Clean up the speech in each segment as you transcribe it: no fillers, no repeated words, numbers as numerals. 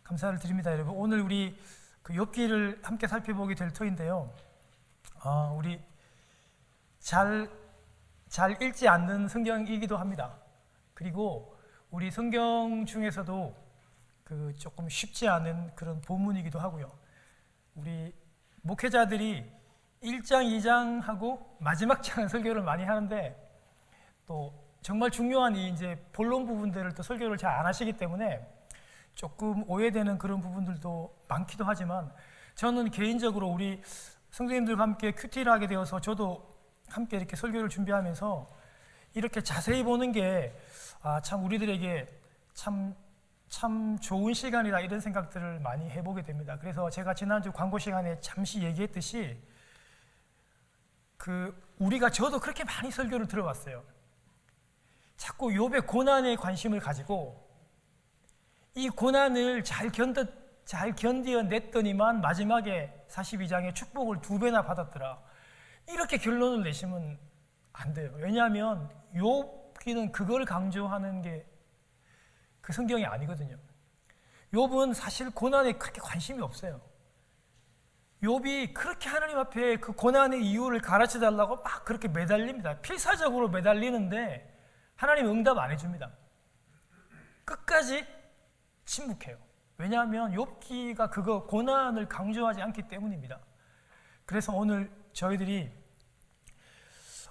감사를 드립니다, 여러분. 오늘 우리 그 욥기를 함께 살펴보게 될 터인데요. 우리 잘 읽지 않는 성경이기도 합니다. 그리고 우리 성경 중에서도 그 조금 쉽지 않은 그런 본문이기도 하고요. 우리 목회자들이 1장, 2장 하고 마지막 장은 설교를 많이 하는데 또 정말 중요한 이 이제 본론 부분들을 또 설교를 잘 안 하시기 때문에 조금 오해되는 그런 부분들도 많기도 하지만 저는 개인적으로 우리 성도님들과 함께 큐티를 하게 되어서 저도 함께 이렇게 설교를 준비하면서 이렇게 자세히 보는 게 참 우리들에게 참 좋은 시간이다 이런 생각들을 많이 해보게 됩니다. 그래서 제가 지난주 광고 시간에 잠시 얘기했듯이 우리가 저도 그렇게 많이 설교를 들어왔어요. 자꾸 욥의 고난에 관심을 가지고 이 고난을 잘 견뎌냈더니만 마지막에 42장에 축복을 2배나 받았더라. 이렇게 결론을 내시면 안 돼요. 왜냐하면 욥기는 그걸 강조하는 게 그 성경이 아니거든요. 욥은 사실 고난에 그렇게 관심이 없어요. 욥이 그렇게 하나님 앞에 그 고난의 이유를 가르쳐 달라고 막 그렇게 매달립니다. 필사적으로 매달리는데 하나님 응답 안 해줍니다. 끝까지 침묵해요. 왜냐하면 욥기가 그거 고난을 강조하지 않기 때문입니다. 그래서 오늘 저희들이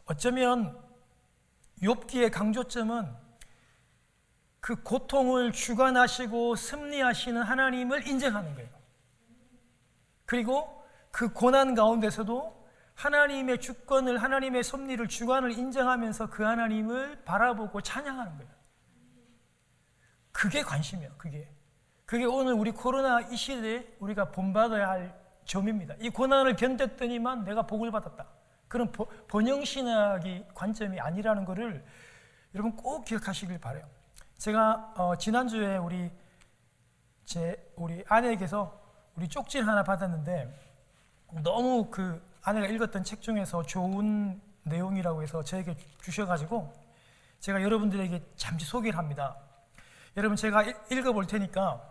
어쩌면 욥기의 강조점은 그 고통을 주관하시고 섭리하시는 하나님을 인정하는 거예요. 그리고 그 고난 가운데서도 하나님의 주권을, 하나님의 섭리를, 주관을 인정하면서 그 하나님을 바라보고 찬양하는 거예요. 그게 관심이에요. 그게 오늘 우리 코로나 이 시대에 우리가 본받아야 할 점입니다. 이 고난을 견뎠더니만 내가 복을 받았다. 그런 번영신학이 관점이 아니라는 것을 여러분 꼭 기억하시길 바라요. 제가 지난주에 우리 아내에게서 우리 쪽지 하나 받았는데 너무 그 아내가 읽었던 책 중에서 좋은 내용이라고 해서 저에게 주셔가지고 제가 여러분들에게 잠시 소개를 합니다. 여러분 제가 읽어볼 테니까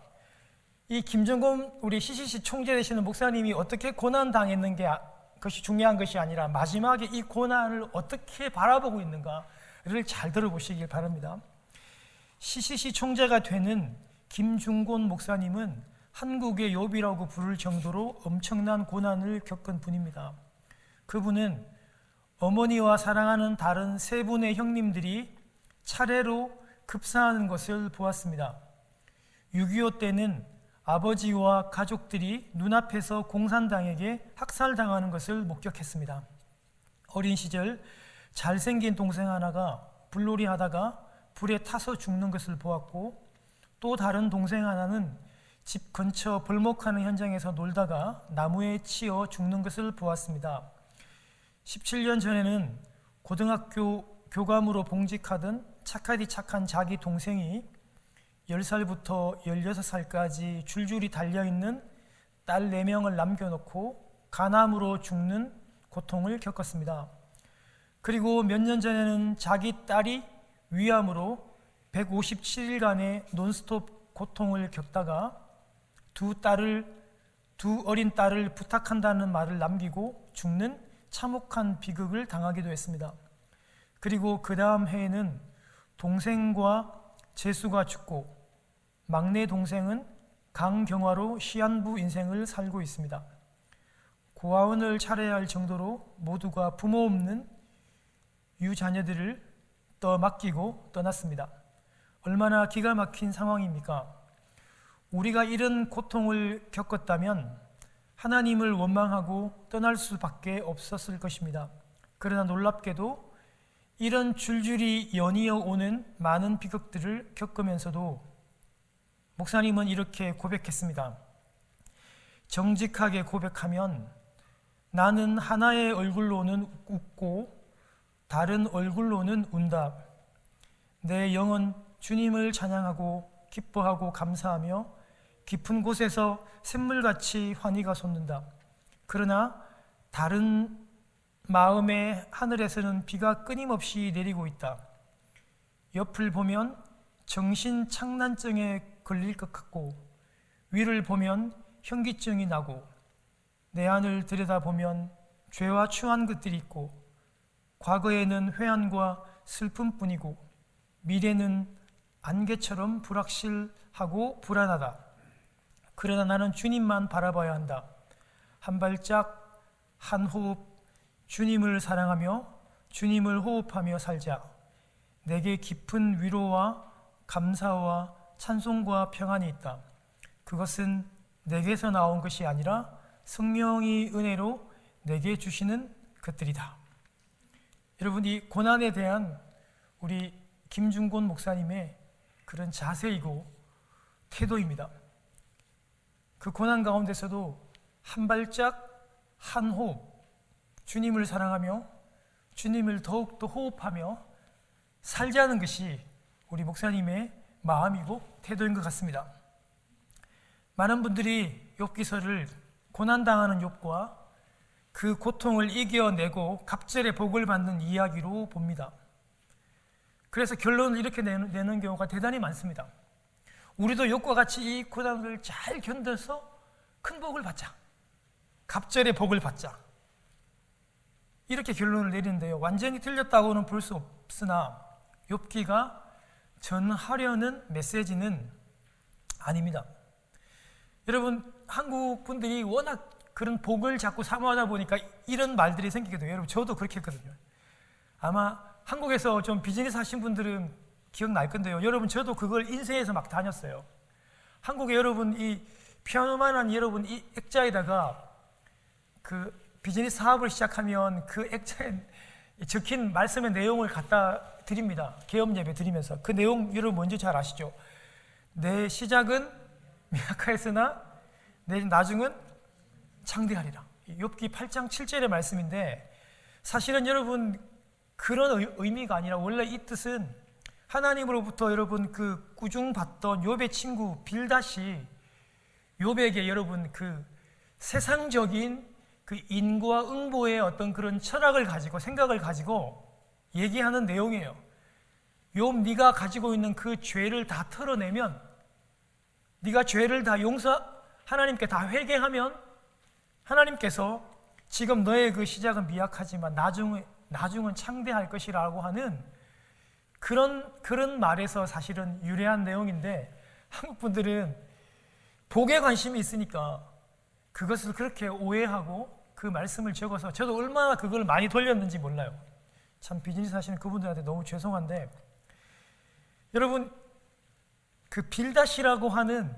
이 김정곤 우리 CCC 총재 되시는 목사님이 어떻게 고난 당했는 게 그것이 중요한 것이 아니라 마지막에 이 고난을 어떻게 바라보고 있는가를 잘 들어보시길 바랍니다. CCC 총재가 되는 김중곤 목사님은 한국의 욥이라고 부를 정도로 엄청난 고난을 겪은 분입니다. 그분은 어머니와 사랑하는 다른 3분의 형님들이 차례로 급사하는 것을 보았습니다. 6.25 때는 아버지와 가족들이 눈앞에서 공산당에게 학살당하는 것을 목격했습니다. 어린 시절 잘생긴 동생 하나가 불놀이 하다가 불에 타서 죽는 것을 보았고 또 다른 동생 하나는 집 근처 벌목하는 현장에서 놀다가 나무에 치여 죽는 것을 보았습니다. 17년 전에는 고등학교 교감으로 봉직하던 착하디 착한 자기 동생이 10살부터 16살까지 줄줄이 달려있는 딸 4명을 남겨놓고 간암으로 죽는 고통을 겪었습니다. 그리고 몇 년 전에는 자기 딸이 위암으로 157일간의 논스톱 고통을 겪다가 두 어린 딸을 부탁한다는 말을 남기고 죽는 참혹한 비극을 당하기도 했습니다. 그리고 그 다음 해에는 동생과 재수가 죽고 막내 동생은 강경화로 시한부 인생을 살고 있습니다. 고아원을 차려야 할 정도로 모두가 부모 없는 유자녀들을 맡기고 떠났습니다. 얼마나 기가 막힌 상황입니까? 우리가 이런 고통을 겪었다면 하나님을 원망하고 떠날 수밖에 없었을 것입니다. 그러나 놀랍게도 이런 줄줄이 연이어 오는 많은 비극들을 겪으면서도 목사님은 이렇게 고백했습니다. 정직하게 고백하면 나는 하나의 얼굴로는 웃고 다른 얼굴로는 운다. 내 영은 주님을 찬양하고 기뻐하고 감사하며 깊은 곳에서 샘물같이 환희가 솟는다. 그러나 다른 마음의 하늘에서는 비가 끊임없이 내리고 있다. 옆을 보면 정신착란증에 걸릴 것 같고 위를 보면 현기증이 나고 내 안을 들여다보면 죄와 추한 것들이 있고 과거에는 회한과 슬픔뿐이고 미래는 안개처럼 불확실하고 불안하다. 그러나 나는 주님만 바라봐야 한다. 한 발짝 한 호흡 주님을 사랑하며 주님을 호흡하며 살자. 내게 깊은 위로와 감사와 찬송과 평안이 있다. 그것은 내게서 나온 것이 아니라 성령이 은혜로 내게 주시는 것들이다. 여러분, 이 고난에 대한 우리 김중곤 목사님의 그런 자세이고 태도입니다. 그 고난 가운데서도 한 발짝 한 호흡 주님을 사랑하며 주님을 더욱더 호흡하며 살자는 것이 우리 목사님의 마음이고 태도인 것 같습니다. 많은 분들이 욥기서를 고난당하는 욥과 그 고통을 이겨내고 갑절의 복을 받는 이야기로 봅니다. 그래서 결론을 이렇게 내는 경우가 대단히 많습니다. 우리도 욥과 같이 이 고난을 잘 견뎌서 큰 복을 받자, 갑절의 복을 받자, 이렇게 결론을 내리는데요, 완전히 틀렸다고는 볼 수 없으나 욥기가 전하려는 메시지는 아닙니다. 여러분, 한국 분들이 워낙 그런 복을 자꾸 사모하다 보니까 이런 말들이 생기게 돼요. 여러분, 저도 그렇게 했거든요. 아마 한국에서 좀 비즈니스 하신 분들은 기억날 건데요, 여러분, 저도 그걸 인쇄해서 막 다녔어요. 한국에 여러분, 이 피아노만한 여러분 이 액자에다가 그 비즈니스 사업을 시작하면 그 액자에 적힌 말씀의 내용을 갖다 드립니다. 개업 예배 드리면서. 그 내용 여러분 뭔지 잘 아시죠? 내 시작은 미약하였으나 내 나중은 창대하리라. 욥기 8장 7절의 말씀인데, 사실은 여러분 그런 의미가 아니라 원래 이 뜻은 하나님으로부터 여러분 그 꾸중받던 욥의 친구 빌닷이 욥에게 여러분 그 세상적인 그 인과 응보의 어떤 그런 철학을 가지고 생각을 가지고 얘기하는 내용이에요. 욥, 네가 가지고 있는 그 죄를 다 털어내면, 네가 죄를 다 하나님께 다 회개하면 하나님께서 지금 너의 그 시작은 미약하지만 나중은 창대할 것이라고 하는 그런 말에서 사실은 유래한 내용인데, 한국 분들은 복에 관심이 있으니까 그것을 그렇게 오해하고 그 말씀을 적어서, 저도 얼마나 그걸 많이 돌렸는지 몰라요. 참 비즈니스 하시는 그분들한테 너무 죄송한데, 여러분 그 빌닷이라고 하는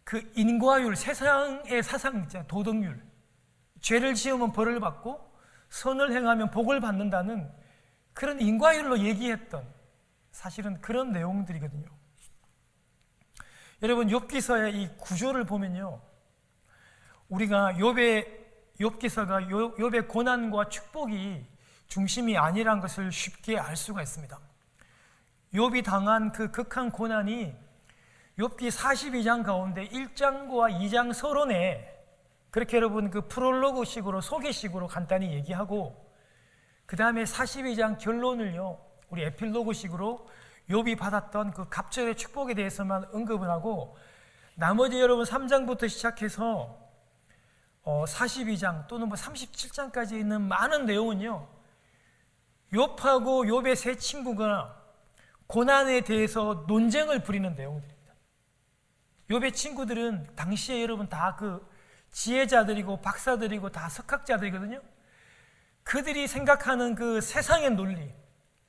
그 인과율, 세상의 사상 있잖아요. 도덕률, 죄를 지으면 벌을 받고 선을 행하면 복을 받는다는 그런 인과율로 얘기했던 사실은 그런 내용들이거든요. 여러분, 욥기서의 이 구조를 보면요, 우리가 욥기서가 욥의 고난과 축복이 중심이 아니란 것을 쉽게 알 수가 있습니다. 욥이 당한 그 극한 고난이 욥기 42장 가운데 1장과 2장 서론에 그렇게 여러분 그 프롤로그식으로 소개식으로 간단히 얘기하고, 그 다음에 42장 결론을요 우리 에필로그식으로 욥이 받았던 그 갑절의 축복에 대해서만 언급을 하고, 나머지 여러분 3장부터 시작해서 42장 또는 37장까지 있는 많은 내용은요, 욥하고 욥의 세 친구가 고난에 대해서 논쟁을 벌이는 내용들입니다. 욥의 친구들은 당시에 여러분 다 그 지혜자들이고 박사들이고 다 석학자들이거든요. 그들이 생각하는 그 세상의 논리,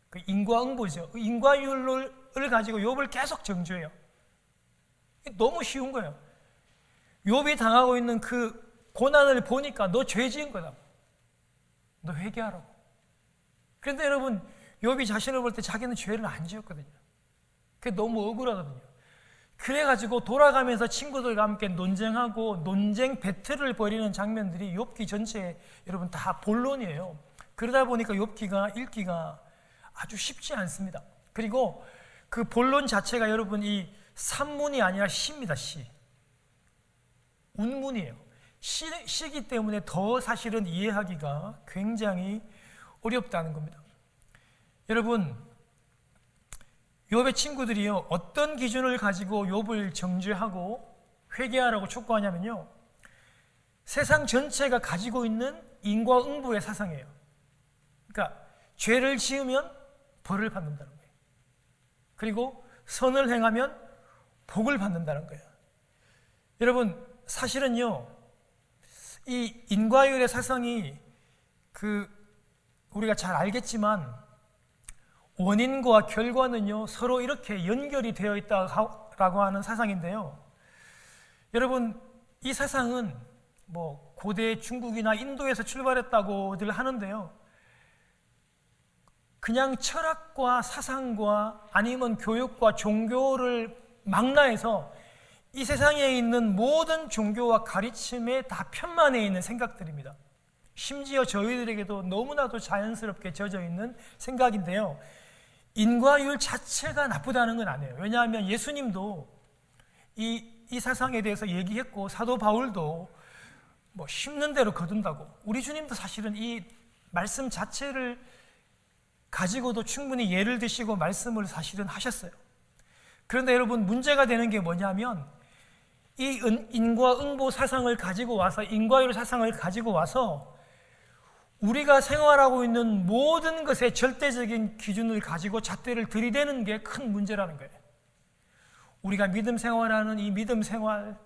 그 인과응보죠. 그 인과율을 가지고 욥을 계속 정죄해요. 너무 쉬운 거예요. 욥이 당하고 있는 그 고난을 보니까 너 죄 지은 거다, 너 회개하라고. 그런데 여러분, 욥이 자신을 볼 때 자기는 죄를 안 지었거든요. 그게 너무 억울하거든요. 그래가지고 돌아가면서 친구들과 함께 논쟁하고 논쟁 배틀을 벌이는 장면들이 욥기 전체에 여러분 다 본론이에요. 그러다 보니까 욥기가 읽기가 아주 쉽지 않습니다. 그리고 그 본론 자체가 여러분 이 산문이 아니라 시입니다. 시. 운문이에요. 시기 때문에 더 사실은 이해하기가 굉장히 어렵다는 겁니다. 여러분, 욥의 친구들이요 어떤 기준을 가지고 욥을 정죄하고 회개하라고 촉구하냐면요, 세상 전체가 가지고 있는 인과응보의 사상이에요. 그러니까 죄를 지으면 벌을 받는다는 거예요. 그리고 선을 행하면 복을 받는다는 거예요. 여러분, 사실은요, 이 인과율의 사상이 우리가 잘 알겠지만 원인과 결과는요 서로 이렇게 연결이 되어 있다라고 하는 사상인데요. 여러분, 이 사상은 뭐 고대 중국이나 인도에서 출발했다고들 하는데요, 그냥 철학과 사상과 아니면 교육과 종교를 망라해서 이 세상에 있는 모든 종교와 가르침에 다 편만해 있는 생각들입니다. 심지어 저희들에게도 너무나도 자연스럽게 젖어 있는 생각인데요, 인과율 자체가 나쁘다는 건 아니에요. 왜냐하면 예수님도 이 사상에 대해서 얘기했고, 사도 바울도 뭐 심는 대로 거둔다고, 우리 주님도 사실은 이 말씀 자체를 가지고도 충분히 예를 드시고 말씀을 사실은 하셨어요. 그런데 여러분, 문제가 되는 게 뭐냐면 이 인과응보 사상을 가지고 와서, 인과율 사상을 가지고 와서 우리가 생활하고 있는 모든 것의 절대적인 기준을 가지고 잣대를 들이대는 게 큰 문제라는 거예요. 우리가 믿음 생활하는 이 믿음 생활,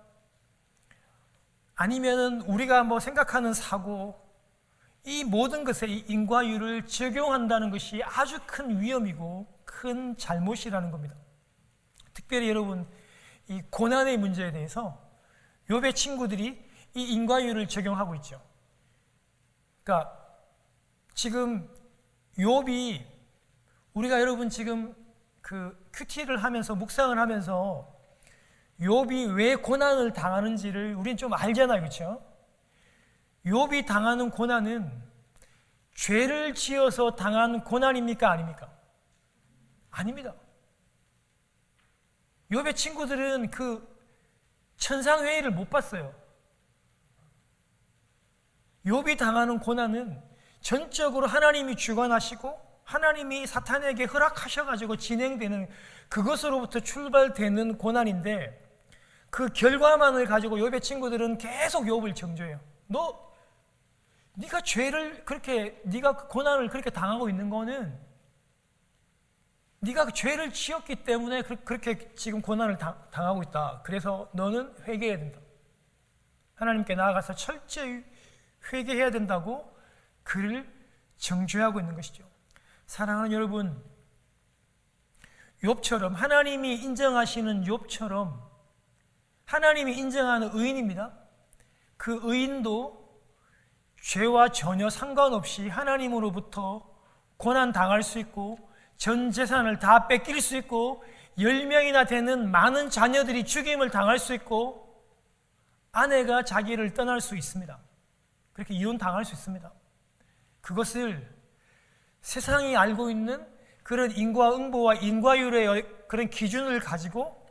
아니면은 우리가 뭐 생각하는 사고, 이 모든 것에 이 인과율을 적용한다는 것이 아주 큰 위험이고 큰 잘못이라는 겁니다. 특별히 여러분, 이 고난의 문제에 대해서 욥의 친구들이 이 인과율을 적용하고 있죠. 그러니까 지금 욥이, 우리가 여러분 지금 큐티를 하면서 묵상을 하면서 욥이 왜 고난을 당하는지를 우리는 좀 알잖아요, 그렇죠? 욥이 당하는 고난은 죄를 지어서 당한 고난입니까, 아닙니까? 아닙니다. 욥의 친구들은 천상회의를 못 봤어요. 욥이 당하는 고난은 전적으로 하나님이 주관하시고 하나님이 사탄에게 허락하셔가지고 진행되는, 그것으로부터 출발되는 고난인데, 그 결과만을 가지고 욥의 친구들은 계속 욥을 정죄해요. 네가 죄를 그렇게, 네가 고난을 그렇게 당하고 있는 거는 네가 죄를 지었기 때문에 그렇게 지금 고난을 당하고 있다. 그래서 너는 회개해야 된다. 하나님께 나아가서 철저히 회개해야 된다고 그를 정죄하고 있는 것이죠. 사랑하는 여러분, 욥처럼, 하나님이 인정하시는 욥처럼, 하나님이 인정하는 의인입니다. 그 의인도 죄와 전혀 상관없이 하나님으로부터 고난 당할 수 있고, 전 재산을 다 뺏길 수 있고, 10명이나 되는 많은 자녀들이 죽임을 당할 수 있고, 아내가 자기를 떠날 수 있습니다. 그렇게 이혼 당할 수 있습니다. 그것을 세상이 알고 있는 그런 인과응보와 인과율의 그런 기준을 가지고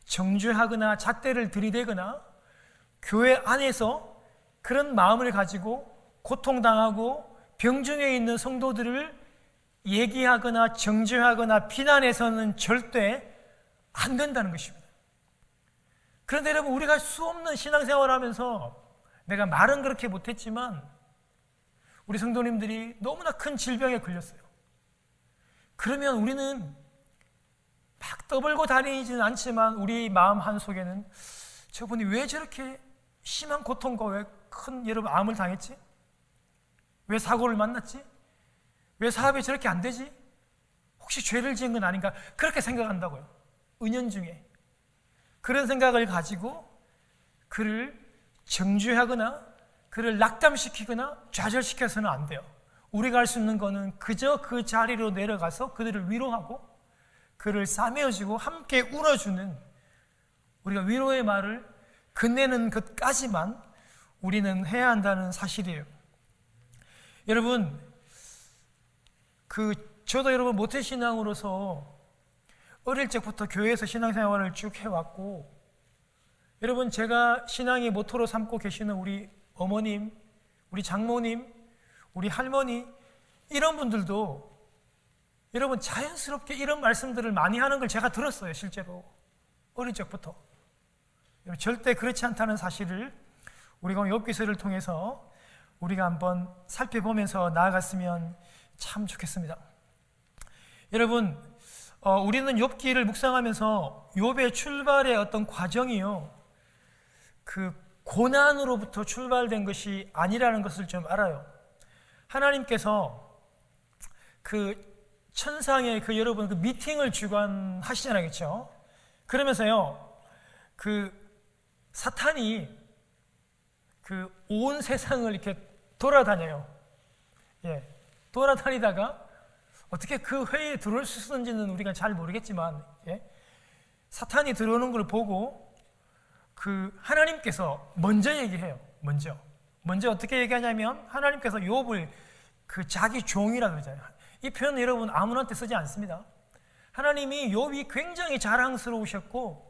정죄하거나 잣대를 들이대거나 교회 안에서 그런 마음을 가지고 고통당하고 병중에 있는 성도들을 얘기하거나 정죄하거나 비난해서는 절대 안 된다는 것입니다. 그런데 여러분, 우리가 수없는 신앙생활을 하면서, 내가 말은 그렇게 못했지만 우리 성도님들이 너무나 큰 질병에 걸렸어요. 그러면 우리는 막 떠벌고 다니지는 않지만 우리 마음 한속에는, 저분이 왜 저렇게 심한 고통과 왜 큰 여러분 암을 당했지? 왜 사고를 만났지? 왜 사업이 저렇게 안 되지? 혹시 죄를 지은 건 아닌가? 그렇게 생각한다고요. 은연중에 그런 생각을 가지고 그를 정죄하거나 그를 낙담시키거나 좌절시켜서는 안 돼요. 우리가 할 수 있는 거는 그저 그 자리로 내려가서 그들을 위로하고 그를 싸매어주고 함께 울어주는, 우리가 위로의 말을 건네는 것까지만 우리는 해야 한다는 사실이에요. 여러분, 저도 여러분 모태신앙으로서 어릴 적부터 교회에서 신앙생활을 쭉 해왔고, 여러분, 제가 신앙의 모토로 삼고 계시는 우리 어머님, 우리 장모님, 우리 할머니, 이런 분들도 여러분 자연스럽게 이런 말씀들을 많이 하는 걸 제가 들었어요. 실제로 어릴 적부터. 절대 그렇지 않다는 사실을 우리가 욥기서를 통해서 우리가 한번 살펴보면서 나아갔으면 참 좋겠습니다. 여러분, 우리는 욥기를 묵상하면서 욥의 출발의 어떤 과정이요, 그 고난으로부터 출발된 것이 아니라는 것을 좀 알아요. 하나님께서 그 천상의 여러분 그 미팅을 주관하시잖아요, 그렇죠? 그러면서요, 그 사탄이 그 온 세상을 이렇게 돌아다녀요. 예, 돌아다니다가 어떻게 그 회의에 들어올 수 있었는지는 우리가 잘 모르겠지만, 예, 사탄이 들어오는 걸 보고 그 하나님께서 먼저 얘기해요. 먼저 어떻게 얘기하냐면 하나님께서 욥을 그 자기 종이라 그러잖아요. 이 표현은 여러분 아무한테 쓰지 않습니다. 하나님이 욥이 굉장히 자랑스러우셨고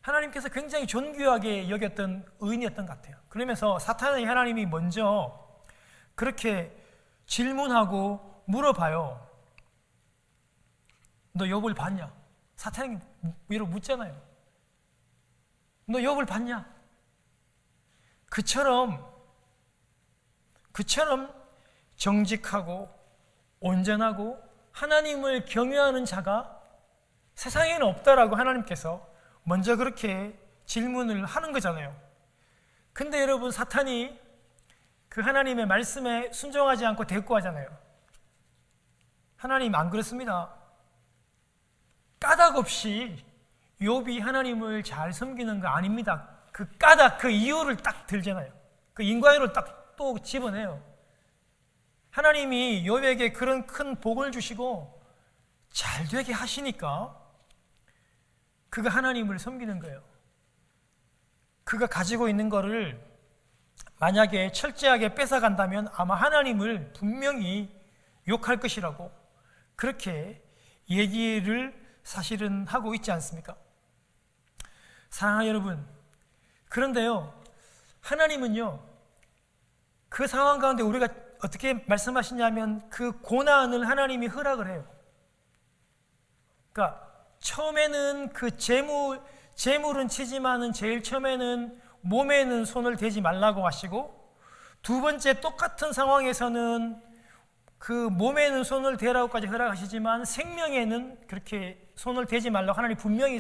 하나님께서 굉장히 존귀하게 여겼던 의인이었던 것 같아요. 그러면서 사탄이 하나님이 먼저 그렇게 질문하고 물어봐요. 너 욥을 봤냐? 사탄이 위로 묻잖아요. 너 욥을 봤냐? 그처럼 정직하고 온전하고 하나님을 경외하는 자가 세상에는 없다라고 하나님께서 먼저 그렇게 질문을 하는 거잖아요. 근데 여러분, 사탄이 그 하나님의 말씀에 순종하지 않고 대꾸하잖아요. 하나님 안 그렇습니다. 까닭 없이 욥이 하나님을 잘 섬기는 거 아닙니다. 그 까닭, 그 이유를 딱 들잖아요. 그 인과율을 딱 또 집어내요. 하나님이 욥에게 그런 큰 복을 주시고 잘 되게 하시니까 그가 하나님을 섬기는 거예요. 그가 가지고 있는 거를 만약에 철저하게 뺏어간다면 아마 하나님을 분명히 욕할 것이라고 그렇게 얘기를 사실은 하고 있지 않습니까? 사랑하는 여러분, 그런데요, 하나님은요, 그 상황 가운데 우리가 어떻게 말씀하시냐면 그 고난을 하나님이 허락을 해요. 그러니까 처음에는 그 재물은 치지만은 제일 처음에는 몸에는 손을 대지 말라고 하시고, 두 번째 똑같은 상황에서는 그 몸에는 손을 대라고까지 허락하시지만 생명에는 그렇게 손을 대지 말라고 하나님 분명히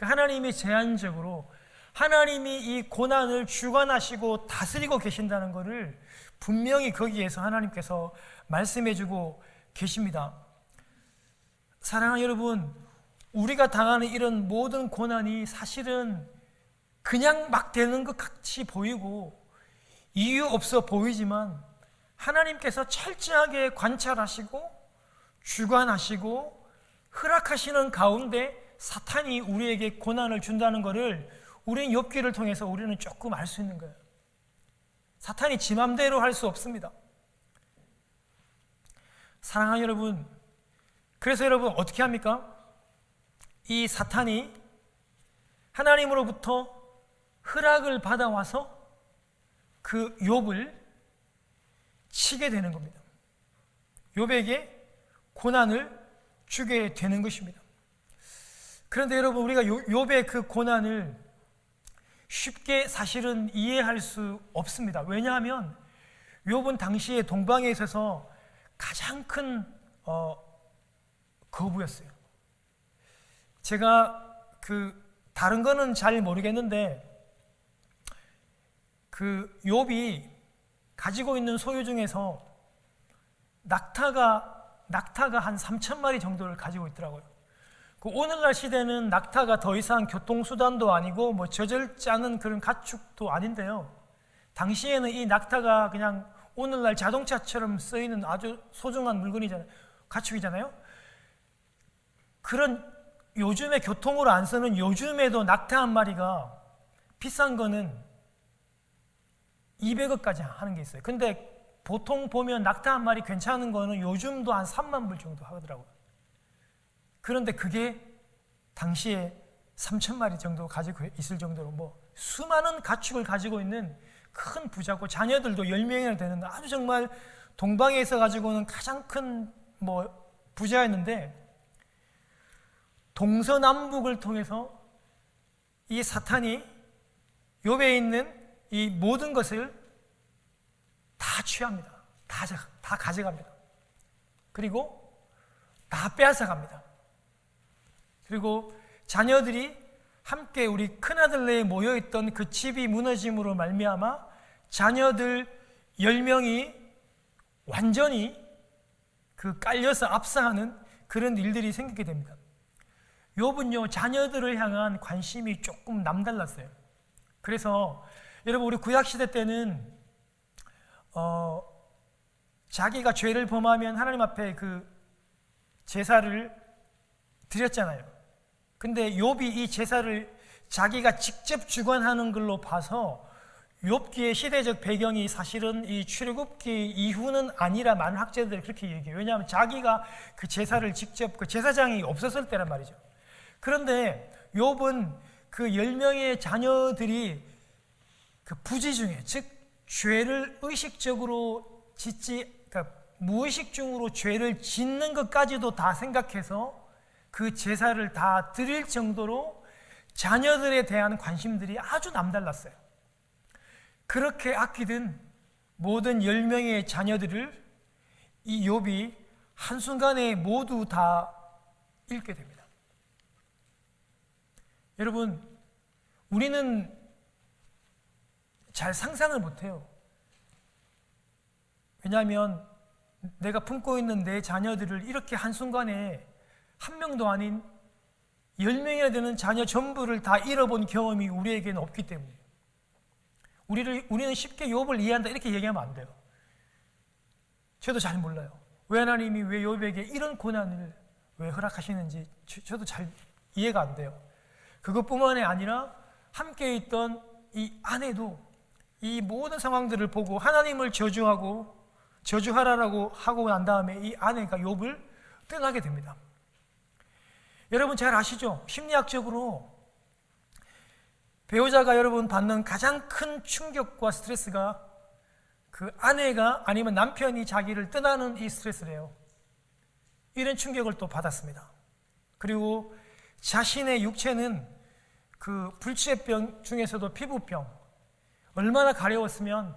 하나님이 제한적으로 하나님이 이 고난을 주관하시고 다스리고 계신다는 것을 분명히 거기에서 하나님께서 말씀해주고 계십니다. 사랑하는 여러분, 우리가 당하는 이런 모든 고난이 사실은 그냥 막 되는 것 같이 보이고 이유 없어 보이지만 하나님께서 철저하게 관찰하시고 주관하시고 허락하시는 가운데 사탄이 우리에게 고난을 준다는 것을 우리는 욥기를 통해서 우리는 조금 알 수 있는 거예요. 사탄이 지 맘대로 할 수 없습니다. 사랑하는 여러분, 그래서 여러분 어떻게 합니까? 이 사탄이 하나님으로부터 허락을 받아와서 그 욥을 치게 되는 겁니다. 욥에게 고난을 주게 되는 것입니다. 그런데 여러분, 우리가 욥의 그 고난을 쉽게 사실은 이해할 수 없습니다. 왜냐하면 욥은 당시에 동방에 있어서 가장 큰 거부였어요. 제가 다른 거는 잘 모르겠는데 그 욥이 가지고 있는 소유 중에서 낙타가 한 3,000마리 정도를 가지고 있더라고요. 그 오늘날 시대는 낙타가 더 이상 교통수단도 아니고 뭐 저절지 않은 그런 가축도 아닌데요. 당시에는 이 낙타가 그냥 오늘날 자동차처럼 쓰이는 아주 소중한 물건이잖아요. 가축이잖아요. 그런 요즘에 교통으로 안 쓰는 요즘에도 낙타 한 마리가 비싼 거는 200억까지 하는 게 있어요. 근데 보통 보면 낙타 한 마리 괜찮은 거는 요즘도 한 3만 불 정도 하더라고요. 그런데 그게 당시에 3,000마리 정도 가지고 있을 정도로 뭐 수많은 가축을 가지고 있는 큰 부자고 자녀들도 10명이나 되는 아주 정말 동방에 있어 가지고는 가장 큰 뭐 부자였는데, 동서남북을 통해서 이 사탄이 욥에 있는 이 모든 것을 다 취합니다. 다 가져갑니다. 그리고 다 빼앗아갑니다. 그리고 자녀들이 함께 우리 큰아들네에 모여있던 그 집이 무너짐으로 말미암아 자녀들 10명이 완전히 그 깔려서 압사하는 그런 일들이 생기게 됩니다. 욥은요, 자녀들을 향한 관심이 조금 남달랐어요. 그래서 여러분, 우리 구약시대 때는 자기가 죄를 범하면 하나님 앞에 그 제사를 드렸잖아요. 근데 욥이 이 제사를 자기가 직접 주관하는 걸로 봐서 욥기의 시대적 배경이 사실은 이 출애굽기 이후는 아니라 많은 학자들이 그렇게 얘기해요. 왜냐하면 자기가 그 제사를 직접, 그 제사장이 없었을 때란 말이죠. 그런데 욥은 그 10명의 자녀들이 그 부지 중에, 즉 죄를 의식적으로 그러니까 무의식 중으로 죄를 짓는 것까지도 다 생각해서 그 제사를 다 드릴 정도로 자녀들에 대한 관심들이 아주 남달랐어요. 그렇게 아끼던 모든 10명의 자녀들을 이 욥이 한순간에 모두 다 잃게 됩니다. 여러분, 우리는 잘 상상을 못해요. 왜냐하면 내가 품고 있는 내 자녀들을 이렇게 한순간에 한 명도 아닌 10명이나 되는 자녀 전부를 다 잃어본 경험이 우리에게는 없기 때문에 우리는 쉽게 욥을 이해한다 이렇게 얘기하면 안 돼요. 저도 잘 몰라요. 왜 하나님이 왜 욥에게 이런 고난을 왜 허락하시는지 저도 잘 이해가 안 돼요. 그것뿐만이 아니라 함께 있던 이 아내도 이 모든 상황들을 보고 하나님을 저주하라라고 하고 난 다음에 이 아내가 욥을 떠나게 됩니다. 여러분 잘 아시죠? 심리학적으로 배우자가 여러분 받는 가장 큰 충격과 스트레스가 그 아내가 아니면 남편이 자기를 떠나는 이 스트레스래요. 이런 충격을 또 받았습니다. 그리고 자신의 육체는 그 불치병 중에서도 피부병, 얼마나 가려웠으면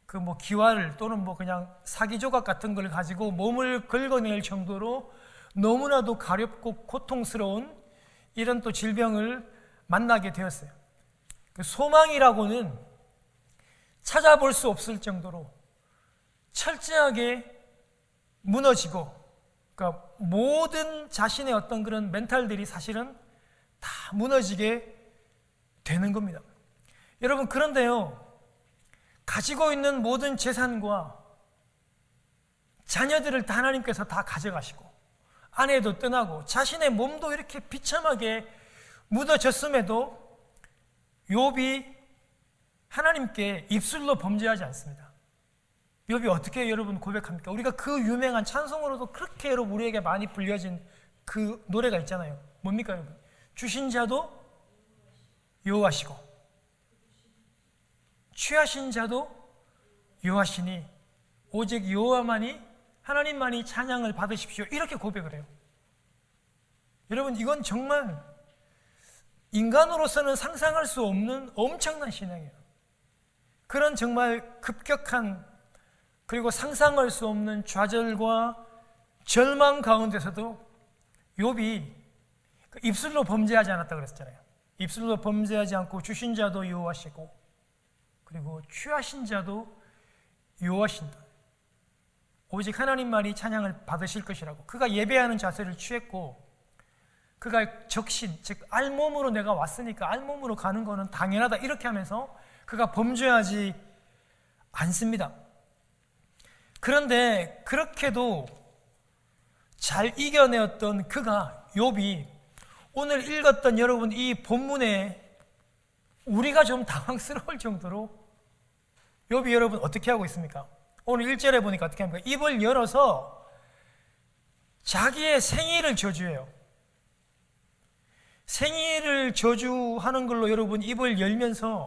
그 뭐 기와를 또는 뭐 그냥 사기 조각 같은 걸 가지고 몸을 긁어낼 정도로 너무나도 가렵고 고통스러운 이런 또 질병을 만나게 되었어요. 그 소망이라고는 찾아볼 수 없을 정도로 철저하게 무너지고, 그러니까 모든 자신의 어떤 그런 멘탈들이 사실은 다 무너지게 되는 겁니다. 여러분, 그런데요, 가지고 있는 모든 재산과 자녀들을 다 하나님께서 다 가져가시고 아내도 떠나고 자신의 몸도 이렇게 비참하게 묻어졌음에도 욥이 하나님께 입술로 범죄하지 않습니다. 욥이 어떻게 여러분 고백합니까? 우리가 그 유명한 찬송으로도 그렇게 여러분 우리에게 많이 불려진 그 노래가 있잖아요. 뭡니까 여러분? 주신 자도 여호와시고 취하신 자도 여호와시니 오직 여호와만이 하나님만이 찬양을 받으십시오. 이렇게 고백을 해요. 여러분, 이건 정말 인간으로서는 상상할 수 없는 엄청난 신앙이에요. 그런 정말 급격한 그리고 상상할 수 없는 좌절과 절망 가운데서도 욥이 입술로 범죄하지 않았다고 그랬잖아요. 입술로 범죄하지 않고 주신 자도 여호와시고 그리고 취하신 자도 여호와신다. 오직 하나님만이 찬양을 받으실 것이라고. 그가 예배하는 자세를 취했고 그가 적신, 즉 알몸으로 내가 왔으니까 알몸으로 가는 거는 당연하다 이렇게 하면서 그가 범죄하지 않습니다. 그런데 그렇게도 잘 이겨내었던 그가, 욥이 오늘 읽었던 여러분 이 본문에 우리가 좀 당황스러울 정도로 욥이 여러분 어떻게 하고 있습니까? 오늘 1절에 보니까 어떻게 합니까? 입을 열어서 자기의 생일을 저주해요. 생일을 저주하는 걸로 여러분 입을 열면서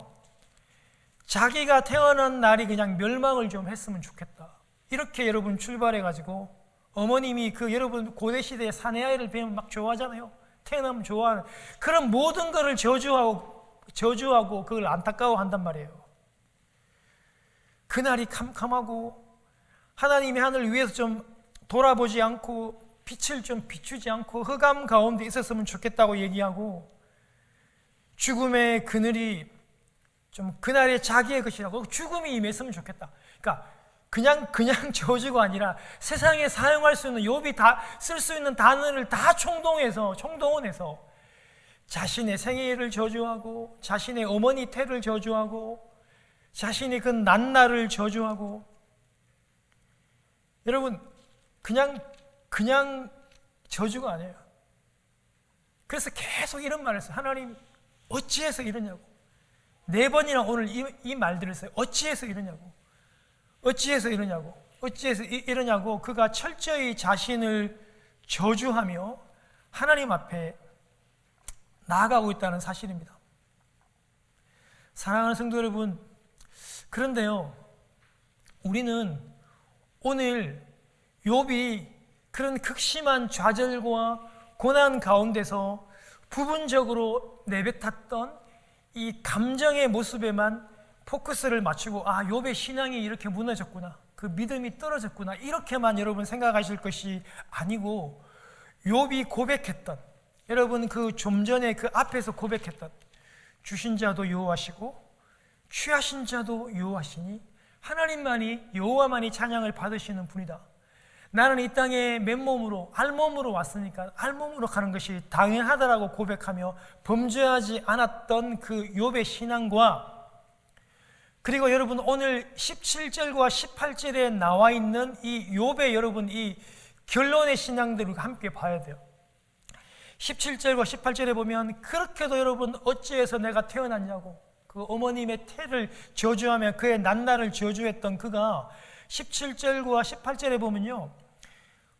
자기가 태어난 날이 그냥 멸망을 좀 했으면 좋겠다. 이렇게 여러분 출발해가지고 어머님이 그 여러분 고대시대에 사내 아이를 배우면 막 좋아하잖아요. 태어나면 좋아하는 그런 모든 것을 저주하고 저주하고 그걸 안타까워한단 말이에요. 그날이 캄캄하고 하나님의 하늘 위에서 좀 돌아보지 않고 빛을 좀 비추지 않고 흑암 가운데 있었으면 좋겠다고 얘기하고, 죽음의 그늘이 좀 그날의 자기의 것이라고, 죽음이 임했으면 좋겠다. 그러니까 그냥 저주가 아니라 세상에 사용할 수 있는, 욥이 다 쓸 수 있는 단어를 다 총동원해서 자신의 생애를 저주하고, 자신의 어머니 태를 저주하고, 자신의 그 난날을 저주하고. 여러분, 그냥 저주가 아니에요. 그래서 계속 이런 말을 했어요. 하나님, 어찌해서 이러냐고. 4번이나 오늘 이 말들을 써요. 어찌해서 이러냐고. 어찌해서 이러냐고. 어찌해서 이러냐고. 그가 철저히 자신을 저주하며 하나님 앞에 나아가고 있다는 사실입니다. 사랑하는 성도 여러분, 그런데요, 우리는 오늘 욥이 그런 극심한 좌절과 고난 가운데서 부분적으로 내뱉었던 이 감정의 모습에만 포커스를 맞추고, 욥의 신앙이 이렇게 무너졌구나, 그 믿음이 떨어졌구나, 이렇게만 여러분 생각하실 것이 아니고, 욥이 고백했던, 여러분 그 좀 전에 그 앞에서 고백했던, 주신 자도 여호와시고 취하신 자도 여호와시니 하나님만이, 여호와만이 찬양을 받으시는 분이다. 나는 이 땅에 맨몸으로, 알몸으로 왔으니까 알몸으로 가는 것이 당연하다라고 고백하며 범죄하지 않았던 그 욥의 신앙과, 그리고 여러분 오늘 17절과 18절에 나와 있는 이 욥의 여러분 이 결론의 신앙들을 함께 봐야 돼요. 17절과 18절에 보면, 그렇게도 여러분 어찌해서 내가 태어났냐고, 그 어머님의 태를 저주하며 그의 난날을 저주했던 그가 17절과 18절에 보면요,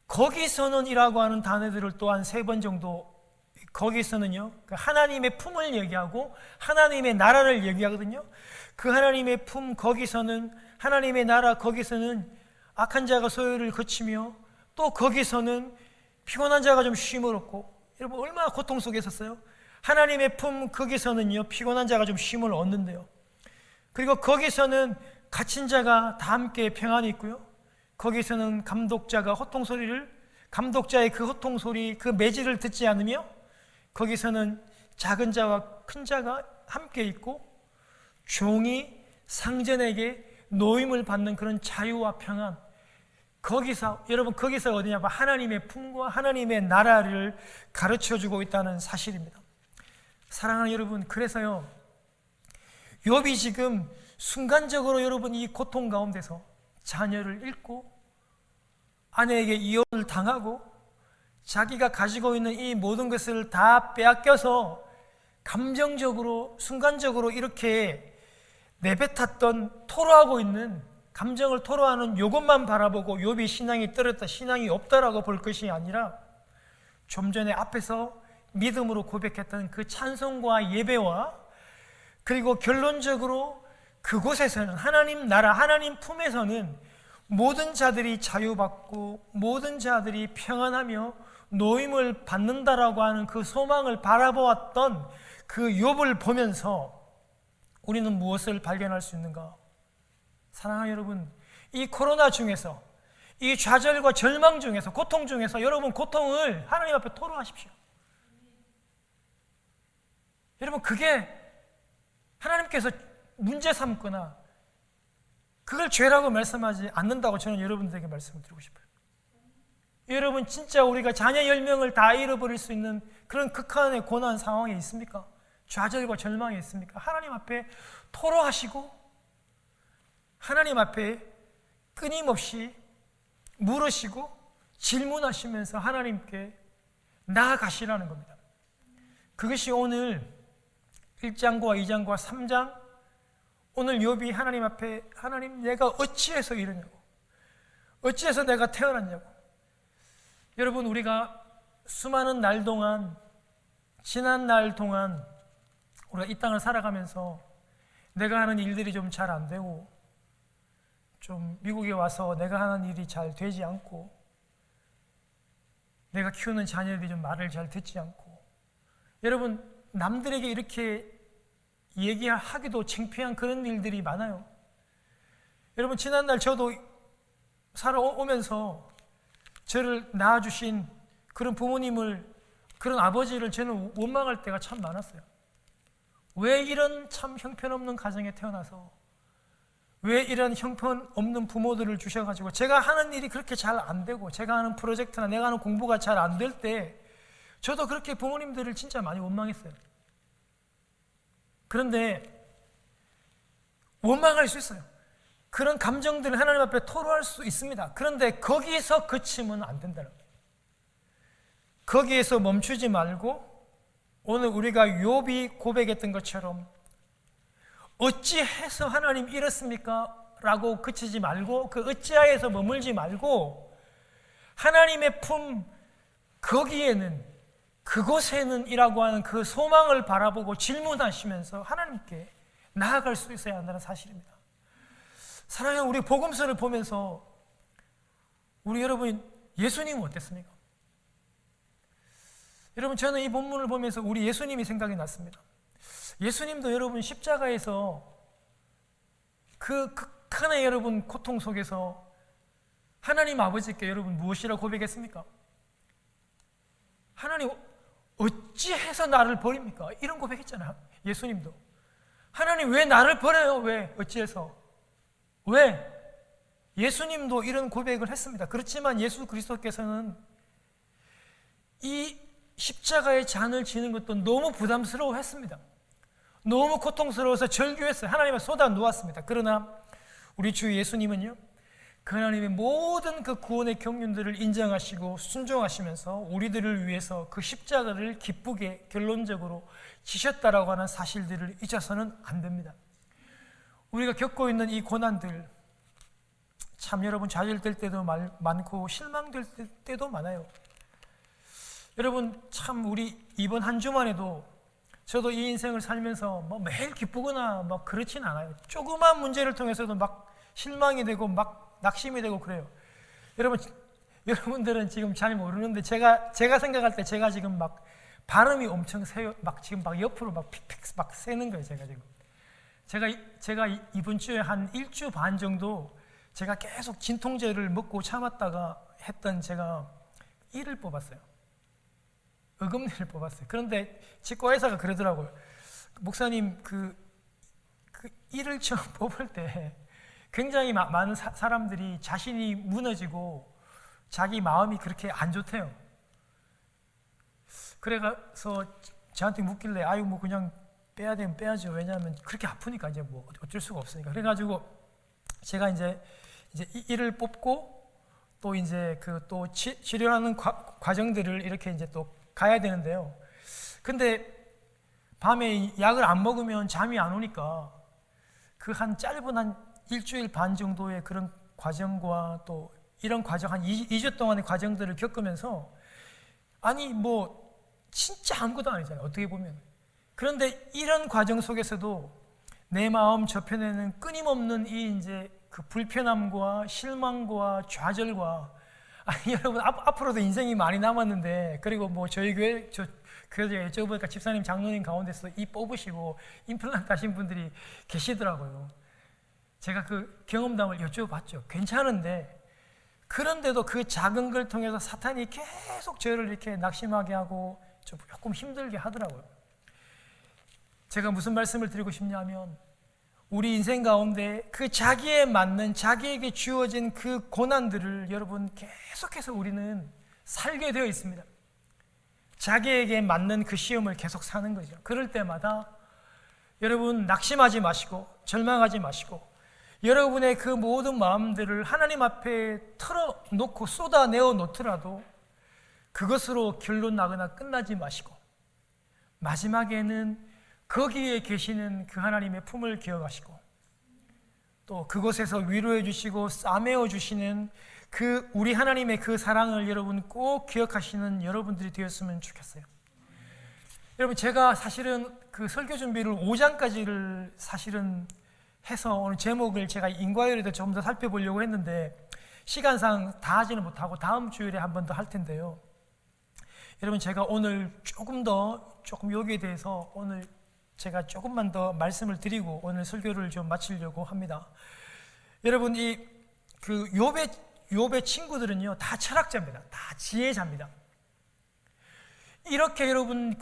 거기서는 이라고 하는 단어들을 또한 3번 정도, 거기서는요, 하나님의 품을 얘기하고 하나님의 나라를 얘기하거든요. 그 하나님의 품, 거기서는, 하나님의 나라, 거기서는 악한 자가 소유를 거치며, 또 거기서는 피곤한 자가 좀 쉼을 얻고. 여러분 얼마나 고통 속에 있었어요? 하나님의 품, 거기서는요, 피곤한 자가 좀 쉼을 얻는데요. 그리고 거기서는 갇힌 자가 다 함께 평안이 있고요. 거기서는 감독자가 감독자의 그 호통 소리, 그 매질을 듣지 않으며, 거기서는 작은 자와 큰 자가 함께 있고, 종이 상전에게 노임을 받는 그런 자유와 평안. 여러분 거기서 어디냐고, 하나님의 품과 하나님의 나라를 가르쳐주고 있다는 사실입니다. 사랑하는 여러분, 그래서요, 욥이 지금 순간적으로 여러분 이 고통 가운데서 자녀를 잃고 아내에게 이혼을 당하고 자기가 가지고 있는 이 모든 것을 다 빼앗겨서 감정적으로 순간적으로 이렇게 내뱉었던, 토로하고 있는, 감정을 토로하는 이것만 바라보고 욥이 신앙이 떨어졌다, 신앙이 없다라고 볼 것이 아니라, 좀 전에 앞에서 믿음으로 고백했던 그 찬송과 예배와, 그리고 결론적으로 그곳에서는, 하나님 나라, 하나님 품에서는 모든 자들이 자유받고 모든 자들이 평안하며 노임을 받는다라고 하는 그 소망을 바라보았던 그 욥을 보면서 우리는 무엇을 발견할 수 있는가? 사랑하는 여러분, 이 코로나 중에서, 이 좌절과 절망 중에서, 고통 중에서 여러분 고통을 하나님 앞에 토로하십시오. 여러분 그게 하나님께서 문제 삼거나 그걸 죄라고 말씀하지 않는다고 저는 여러분들에게 말씀을 드리고 싶어요. 여러분 진짜 우리가 자녀 10명을 다 잃어버릴 수 있는 그런 극한의 고난 상황에 있습니까? 좌절과 절망에 있습니까? 하나님 앞에 토로하시고 하나님 앞에 끊임없이 물으시고 질문하시면서 하나님께 나아가시라는 겁니다. 그것이 오늘 1장과 2장과 3장, 오늘 욥이 하나님 앞에, 하나님 내가 어찌해서 이러냐고, 어찌해서 내가 태어났냐고. 여러분 우리가 수많은 날 동안, 지난 날 동안 우리가 이 땅을 살아가면서 내가 하는 일들이 좀 잘 안 되고, 좀 미국에 와서 내가 하는 일이 잘 되지 않고, 내가 키우는 자녀들이 좀 말을 잘 듣지 않고, 여러분 남들에게 이렇게 얘기하기도 창피한 그런 일들이 많아요. 여러분, 지난날 저도 살아오면서 저를 낳아주신 그런 부모님을, 그런 아버지를 저는 원망할 때가 참 많았어요. 왜 이런 참 형편없는 가정에 태어나서, 왜 이런 형편없는 부모들을 주셔가지고 제가 하는 일이 그렇게 잘 안 되고, 제가 하는 프로젝트나 내가 하는 공부가 잘 안 될 때 저도 그렇게 부모님들을 진짜 많이 원망했어요. 그런데 원망할 수 있어요. 그런 감정들을 하나님 앞에 토로할 수 있습니다. 그런데 거기서 그치면 안 된다는 거예요. 거기에서 멈추지 말고 오늘 우리가 욥이 고백했던 것처럼 어찌해서 하나님 이렇습니까? 라고 그치지 말고, 그 어찌하여서 머물지 말고 하나님의 품 거기에는, 그곳에는 이라고 하는 그 소망을 바라보고 질문하시면서 하나님께 나아갈 수 있어야 한다는 사실입니다. 사랑하는 우리 복음서를 보면서 우리 여러분, 예수님은 어땠습니까? 여러분, 저는 이 본문을 보면서 우리 예수님이 생각이 났습니다. 예수님도 여러분 십자가에서 그 극한의 여러분 고통 속에서 하나님 아버지께 여러분 무엇이라고 고백했습니까? 하나님 어찌해서 나를 버립니까? 이런 고백했잖아요. 예수님도. 하나님 왜 나를 버려요? 왜? 어찌해서? 왜? 예수님도 이런 고백을 했습니다. 그렇지만 예수 그리스도께서는 이 십자가의 잔을 지는 것도 너무 부담스러워했습니다. 너무 고통스러워서 절규했어요. 하나님을 쏟아 놓았습니다. 그러나 우리 주 예수님은요, 그 하나님의 모든 그 구원의 경륜들을 인정하시고 순종하시면서 우리들을 위해서 그 십자가를 기쁘게 결론적으로 지셨다라고 하는 사실들을 잊어서는 안 됩니다. 우리가 겪고 있는 이 고난들, 참 여러분 좌절될 때도 많고 실망될 때도 많아요. 여러분, 참 우리 이번 한 주만에도 저도 이 인생을 살면서 뭐 매일 기쁘거나 막 그렇진 않아요. 조그만 문제를 통해서도 막 실망이 되고 막 낙심이 되고 그래요. 여러분들은 지금 잘 모르는데 제가 생각할 때 제가 지금 막 발음이 엄청 세요. 막 지금 막 옆으로 막 픽픽 막 새는 거예요. 제가 이번 주에 한 일주 반 정도 제가 계속 진통제를 먹고 참았다가 했던 제가 이를 뽑았어요. 어금니를 뽑았어요. 그런데 치과의사가 그러더라고요. 목사님, 그 이를 처음 뽑을 때 굉장히 많은 사람들이 자신이 무너지고 자기 마음이 그렇게 안 좋대요. 그래서 저한테 묻길래 아유 뭐 그냥 빼야 되면 빼야죠. 왜냐하면 그렇게 아프니까 이제 뭐 어쩔 수가 없으니까. 그래가지고 제가 이제 이를 뽑고 또 이제 그 또 치료하는 과정들을 이렇게 이제 또 가야 되는데요. 근데 밤에 약을 안 먹으면 잠이 안 오니까 그 한 짧은 한 일주일 반 정도의 그런 과정과 또 이런 과정 한 2주 동안의 과정들을 겪으면서 아니 뭐 진짜 아무것도 아니잖아요. 어떻게 보면. 그런데 이런 과정 속에서도 내 마음 저편에는 끊임없는 이 이제 그 불편함과 실망과 좌절과 아니 여러분 앞으로도 인생이 많이 남았는데 그리고 뭐 저희 교회 그래서 여쭤보니까 집사님 장로님 가운데서 이 뽑으시고 임플란트 하신 분들이 계시더라고요. 제가 그 경험담을 여쭤봤죠. 괜찮은데 그런데도 그 작은 걸 통해서 사탄이 계속 저를 이렇게 낙심하게 하고 조금 힘들게 하더라고요. 제가 무슨 말씀을 드리고 싶냐면 우리 인생 가운데 그 자기에 맞는 자기에게 주어진 그 고난들을 여러분 계속해서 우리는 살게 되어 있습니다. 자기에게 맞는 그 시험을 계속 사는 거죠. 그럴 때마다 여러분 낙심하지 마시고 절망하지 마시고 여러분의 그 모든 마음들을 하나님 앞에 털어놓고 쏟아내어 놓더라도 그것으로 결론 나거나 끝나지 마시고 마지막에는 거기에 계시는 그 하나님의 품을 기억하시고 또 그곳에서 위로해 주시고 싸매어 주시는 그 우리 하나님의 그 사랑을 여러분 꼭 기억하시는 여러분들이 되었으면 좋겠어요. 여러분 제가 사실은 그 설교 준비를 5장까지를 사실은 해서 오늘 제목을 제가 인과율에도 좀 더 살펴보려고 했는데 시간상 다 하지는 못하고 다음 주일에 한 번 더 할 텐데요. 여러분 제가 오늘 조금 여기에 대해서 오늘 제가 조금만 더 말씀을 드리고 오늘 설교를 좀 마치려고 합니다. 여러분, 욥의 친구들은요, 다 철학자입니다. 다 지혜자입니다. 이렇게 여러분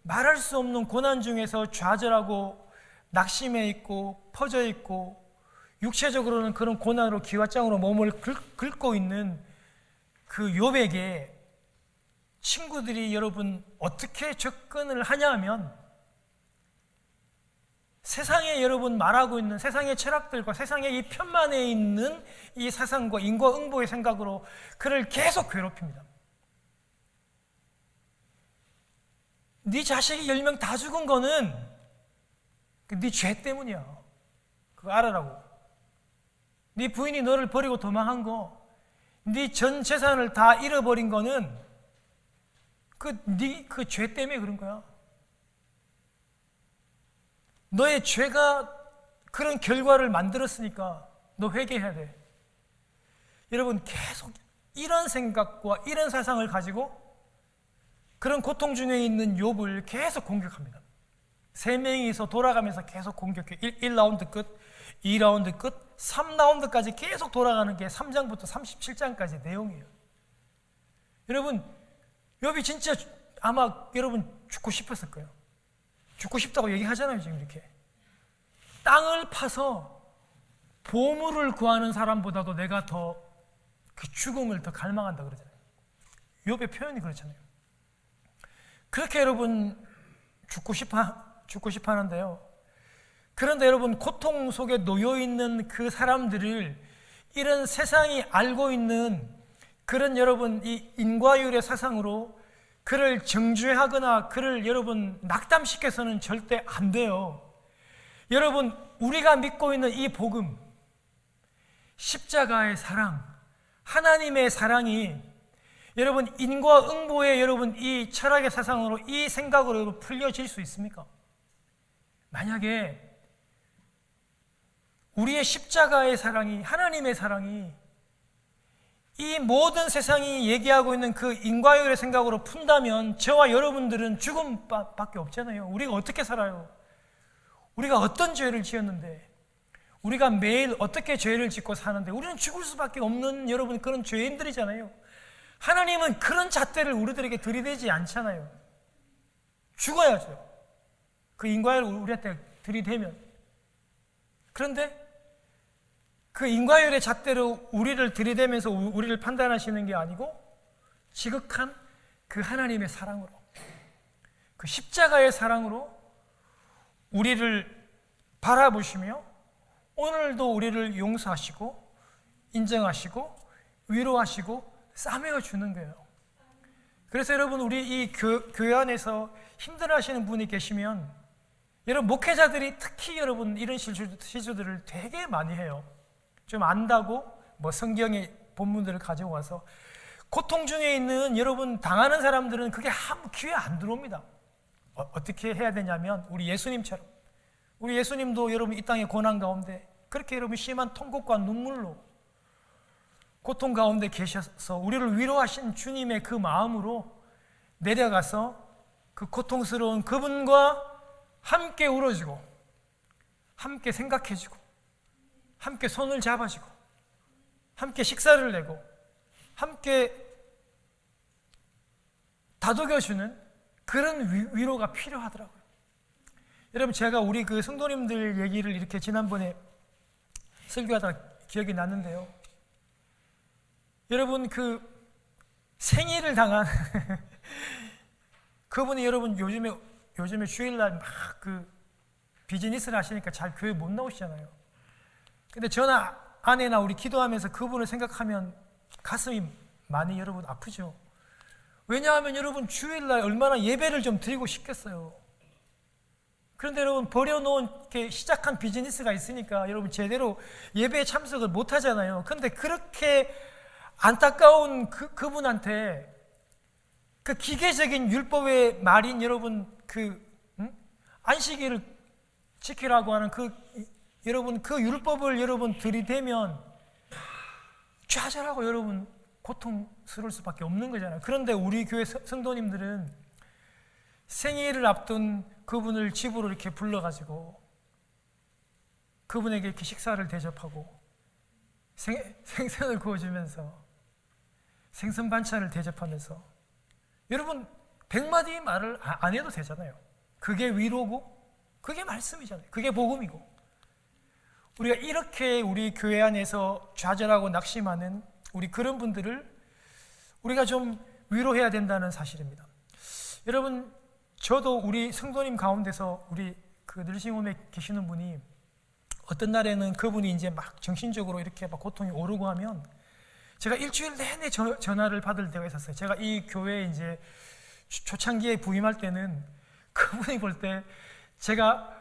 말할 수 없는 고난 중에서 좌절하고 낙심해 있고 퍼져 있고 육체적으로는 그런 고난으로 기왓장으로 몸을 긁고 있는 그 욥에게 친구들이 여러분 어떻게 접근을 하냐 하면, 세상에 여러분 말하고 있는 세상의 철학들과 세상의 이 편만에 있는 이 사상과 인과응보의 생각으로 그를 계속 괴롭힙니다. 네 자식이 10명 다 죽은 거는 네 죄 때문이야. 그거 알아라고. 네 부인이 너를 버리고 도망한 거, 네 전 재산을 다 잃어버린 거는 그 죄 때문에 그런 거야. 너의 죄가 그런 결과를 만들었으니까 너 회개해야 돼. 여러분, 계속 이런 생각과 이런 사상을 가지고 그런 고통 중에 있는 욥을 계속 공격합니다. 3명이서 돌아가면서 계속 공격해. 1라운드 끝, 2라운드 끝, 3라운드까지 계속 돌아가는 게 3장부터 37장까지 내용이에요. 여러분, 욥이 진짜 아마 여러분 죽고 싶었을 거예요. 죽고 싶다고 얘기하잖아요, 지금 이렇게. 땅을 파서 보물을 구하는 사람보다도 내가 더 그 죽음을 더 갈망한다 그러잖아요. 욥의 표현이 그렇잖아요. 그렇게 여러분 죽고 싶어 하는데요. 그런데 여러분, 고통 속에 놓여 있는 그 사람들을 이런 세상이 알고 있는 그런 여러분 이 인과율의 사상으로 그를 정죄하거나 그를 여러분 낙담시켜서는 절대 안 돼요. 여러분, 우리가 믿고 있는 이 복음, 십자가의 사랑, 하나님의 사랑이 여러분 인과응보의 여러분 이 철학의 사상으로, 이 생각으로 여러분 풀려질 수 있습니까? 만약에 우리의 십자가의 사랑이, 하나님의 사랑이 이 모든 세상이 얘기하고 있는 그 인과율의 생각으로 푼다면 저와 여러분들은 죽음밖에 없잖아요. 우리가 어떻게 살아요? 우리가 어떤 죄를 지었는데, 우리가 매일 어떻게 죄를 짓고 사는데 우리는 죽을 수밖에 없는 여러분 그런 죄인들이잖아요. 하나님은 그런 잣대를 우리들에게 들이대지 않잖아요. 죽어야죠. 그 인과율을 우리한테 들이대면. 그런데 그 인과율의 잣대로 우리를 들이대면서 우리를 판단하시는 게 아니고 지극한 그 하나님의 사랑으로, 그 십자가의 사랑으로 우리를 바라보시며 오늘도 우리를 용서하시고 인정하시고 위로하시고 싸매어 주는 거예요. 그래서 여러분, 우리 이 교회 안에서 힘들어하시는 분이 계시면, 여러분 목회자들이 특히 여러분 이런 실수들을 되게 많이 해요. 좀 안다고 뭐 성경의 본문들을 가지고 와서 고통 중에 있는 여러분 당하는 사람들은 그게 아무 귀에 안 들어옵니다. 어떻게 해야 되냐면 우리 예수님처럼, 우리 예수님도 여러분 이 땅의 고난 가운데 그렇게 여러분 심한 통곡과 눈물로 고통 가운데 계셔서 우리를 위로하신 주님의 그 마음으로 내려가서 그 고통스러운 그분과 함께 울어주고 함께 생각해주고 함께 손을 잡아주고 함께 식사를 내고 함께 다독여주는 그런 위로가 필요하더라고요. 여러분, 제가 우리 그 성도님들 얘기를 이렇게 지난번에 설교하다가 기억이 났는데요. 여러분, 그 생일을 당한 그분이 여러분 요즘에 주일날 막 그 비즈니스를 하시니까 잘 교회 못 나오시잖아요. 근데 저나 아내나 우리 기도하면서 그분을 생각하면 가슴이 많이 여러분 아프죠. 왜냐하면 여러분 주일날 얼마나 예배를 좀 드리고 싶겠어요. 그런데 여러분 버려놓은 이렇게 시작한 비즈니스가 있으니까 여러분 제대로 예배에 참석을 못 하잖아요. 그런데 그렇게 안타까운 그분한테 그 기계적인 율법의 말인 여러분 안식일을 지키라고 하는 여러분 그 율법을 여러분 들이대면 좌절하고 여러분 고통스러울 수밖에 없는 거잖아요. 그런데 우리 교회 성도님들은 생일을 앞둔 그분을 집으로 이렇게 불러가지고 그분에게 이렇게 식사를 대접하고 생선을 구워주면서 생선 반찬을 대접하면서 여러분 100마디 말을 안 해도 되잖아요. 그게 위로고 그게 말씀이잖아요. 그게 복음이고 우리가 이렇게 우리 교회 안에서 좌절하고 낙심하는 우리 그런 분들을 우리가 좀 위로해야 된다는 사실입니다. 여러분 저도 우리 성도님 가운데서 우리 그 늘싱홈에 계시는 분이 어떤 날에는 그분이 이제 막 정신적으로 이렇게 막 고통이 오르고 하면 제가 일주일 내내 전화를 받을 때가 있었어요. 제가 이 교회에 이제 초창기에 부임할 때는 그분이 볼 때 제가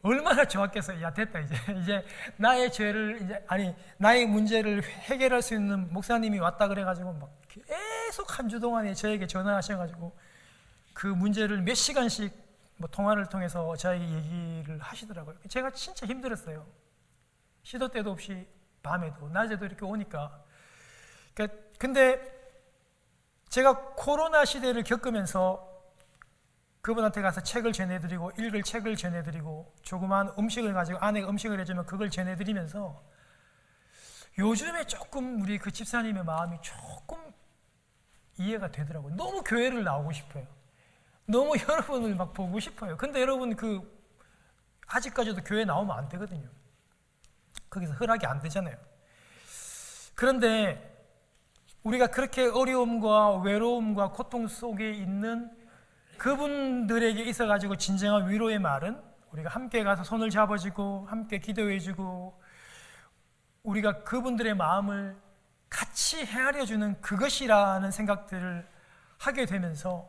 얼마나 좋았겠어요. 야 됐다 이제 나의 죄를 나의 문제를 해결할 수 있는 목사님이 왔다 그래가지고 막 계속 한 주 동안에 저에게 전화하셔가지고 그 문제를 몇 시간씩 뭐 통화를 통해서 저에게 얘기를 하시더라고요. 제가 진짜 힘들었어요. 시도 때도 없이 밤에도 낮에도 이렇게 오니까. 근데 제가 코로나 시대를 겪으면서 그분한테 가서 책을 전해드리고 읽을 책을 전해드리고 조그마한 음식을 가지고 아내가 음식을 해주면 그걸 전해드리면서 요즘에 조금 우리 그 집사님의 마음이 조금 이해가 되더라고요. 너무 교회를 나오고 싶어요. 너무 여러분을 막 보고 싶어요. 근데 여러분 아직까지도 교회 나오면 안 되거든요. 거기서 허락이 안 되잖아요. 그런데 우리가 그렇게 어려움과 외로움과 고통 속에 있는 그분들에게 있어가지고 진정한 위로의 말은 우리가 함께 가서 손을 잡아주고 함께 기도해주고 우리가 그분들의 마음을 같이 헤아려주는 그것이라는 생각들을 하게 되면서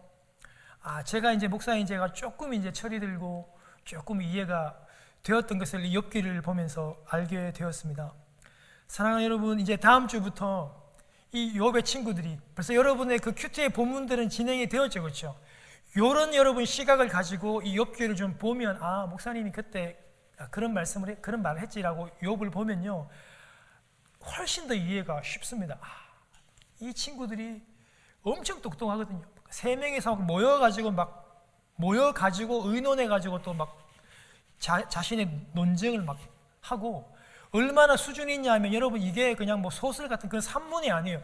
제가 이제 목사인 제가 조금 이제 철이 들고 조금 이해가 되었던 것을 이 욥기를 보면서 알게 되었습니다. 사랑하는 여러분, 이제 다음 주부터 이 욥의 친구들이 벌써 여러분의 그 큐티의 본문들은 진행이 되었죠, 그렇죠? 요런 여러분 시각을 가지고 이 욥기를 좀 보면 목사님이 그때 그런 말을 했지라고 욥을 보면요 훨씬 더 이해가 쉽습니다. 이 친구들이 엄청 똑똑하거든요. 3명이서 모여가지고 의논해가지고 또 막 자신의 논쟁을 막 하고 얼마나 수준이 있냐 하면 여러분 이게 그냥 뭐 소설 같은 그런 산문이 아니에요.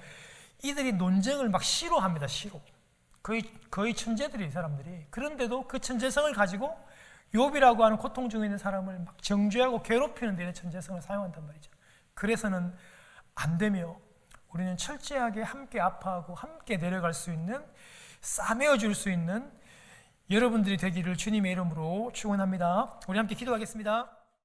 이들이 논쟁을 막 시로 합니다. 시로. 거의 천재들이 이 사람들이. 그런데도 그 천재성을 가지고 욥이라고 하는 고통 중에 있는 사람을 막 정죄하고 괴롭히는 데 천재성을 사용한단 말이죠. 그래서는 안 되며 우리는 철저하게 함께 아파하고 함께 내려갈 수 있는 싸매어 줄 수 있는 여러분들이 되기를 주님의 이름으로 축원합니다. 우리 함께 기도하겠습니다.